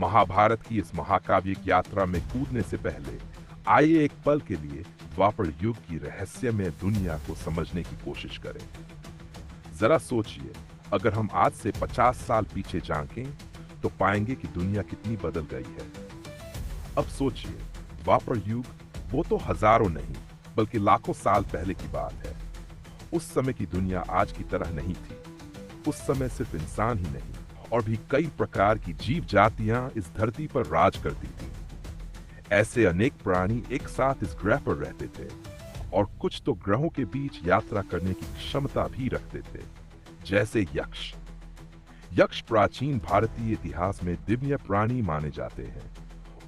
महाभारत की इस महाकाव्यिक यात्रा में कूदने से पहले आइए एक पल के लिए द्वापर युग की रहस्यमय दुनिया को समझने की कोशिश करें। जरा सोचिए, अगर हम आज से 50 साल पीछे झांकें तो पाएंगे कि दुनिया कितनी बदल गई है। अब सोचिए, द्वापर युग वो तो हजारों नहीं बल्कि लाखों साल पहले की बात है। उस समय की दुनिया आज की तरह नहीं थी। उस समय सिर्फ इंसान ही नहीं और भी कई प्रकार की जीव जातियां इस धरती पर राज करती थी। ऐसे अनेक प्राणी एक साथ इस ग्रह पर रहते थे और कुछ तो ग्रहों के बीच यात्रा करने की क्षमता भी रखते थे, जैसे यक्ष। यक्ष प्राचीन भारतीय इतिहास में दिव्य प्राणी माने जाते हैं।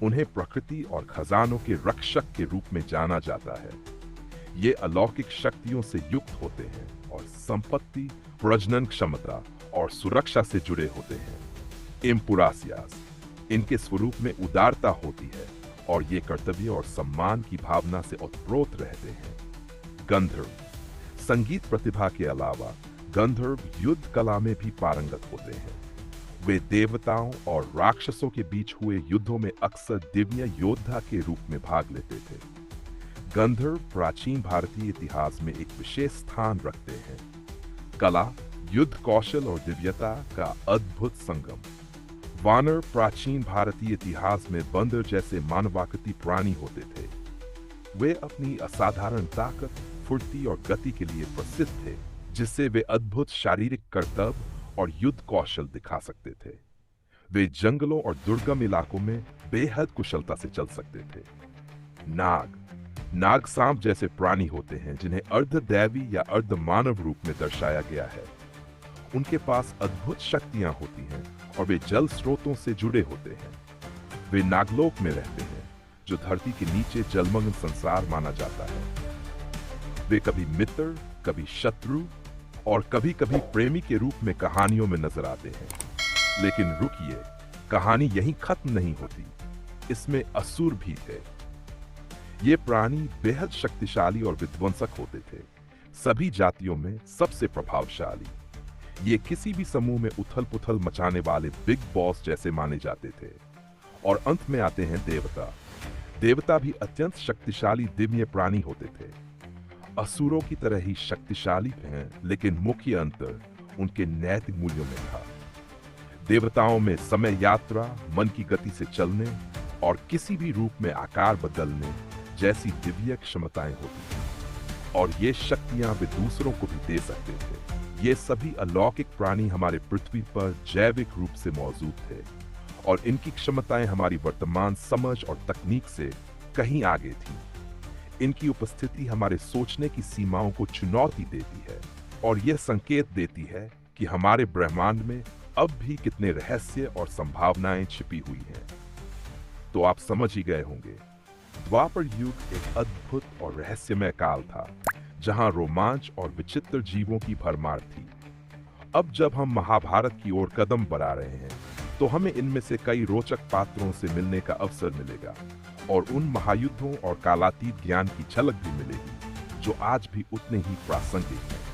उन्हें प्रकृति और खजानों के रक्षक के रूप में जाना जाता है। ये अलौकिक शक्तियों से युक्त होते हैं और संपत्ति, प्रजनन क्षमता और सुरक्षा से जुड़े होते हैं। इम्पुरासियास, इनके स्वरूप में उदारता होती है और ये कर्तव्य और सम्मान की भावना से ओतप्रोत रहते हैं। गंधर्व, संगीत प्रतिभा के अलावा गंधर्व युद्ध कला में भी पारंगत होते हैं। वे देवताओं और राक्षसों के बीच हुए युद्धों में अक्सर दिव्य योद्धा के रूप में भाग लेते थे। गंधर्व प्राचीन भारतीय इतिहास में एक विशेष स्थान रखते हैं। कला, युद्ध कौशल और दिव्यता का अद्भुत संगम। वानर प्राचीन भारतीय इतिहास में बंदर जैसे मानवाकृति प्राणी होते थे। वे अपनी असाधारण ताकत, फुर्ती और गति के लिए प्रसिद्ध थे, जिससे वे अद्भुत शारीरिक करतब और युद्ध कौशल दिखा सकते थे। वे जंगलों और दुर्गम इलाकों में बेहद कुशलता से चल सकते थे। नाग सांप जैसे प्राणी होते हैं जिन्हें अर्धदैवी या अर्ध मानव रूप में दर्शाया गया है। उनके पास अद्भुत शक्तियां होती हैं और वे जल स्रोतों से जुड़े होते हैं। वे नागलोक में रहते हैं, जो धरती के नीचे जलमग्न संसार माना जाता है। वे कभी मित्र, कभी शत्रु और कभी कभी प्रेमी के रूप में कहानियों में नजर आते हैं। लेकिन रुकिए, कहानी यहीं खत्म नहीं होती। इसमें असुर भी थे। ये प्राणी बेहद शक्तिशाली और विध्वंसक होते थे, सभी जातियों में सबसे प्रभावशाली। ये किसी भी समूह में उथल पुथल मचाने वाले बिग बॉस जैसे माने जाते थे। और अंत में आते हैं देवता। देवता भी अत्यंत शक्तिशाली दिव्य प्राणी होते थे। असुरों की तरह ही शक्तिशाली हैं, लेकिन मुख्य अंतर उनके नैतिक मूल्यों में था। देवताओं में समय यात्रा, मन की गति से चलने और किसी भी रूप में आकार बदलने जैसी दिव्य क्षमताएं होती थी और ये शक्तियां वे दूसरों को भी दे सकते थे। ये सभी अलौकिक प्राणी हमारे पृथ्वी पर जैविक रूप से मौजूद थे और इनकी क्षमताएं हमारी वर्तमान समझ और तकनीक से कहीं आगे थीं। इनकी उपस्थिति हमारे सोचने की सीमाओं को चुनौती देती है और यह संकेत देती है कि हमारे ब्रह्मांड में अब भी कितने रहस्य और संभावनाएं छिपी हुई हैं। तो आप समझ ही गए होंगे, द्वापर युग एक अद्भुत और रहस्यमय काल था, जहां रोमांच और विचित्र जीवों की भरमार थी। अब जब हम महाभारत की ओर कदम बढ़ा रहे हैं, तो हमें इनमें से कई रोचक पात्रों से मिलने का अवसर मिलेगा और उन महायुद्धों और कालातीत ज्ञान की झलक भी मिलेगी, जो आज भी उतने ही प्रासंगिक हैं।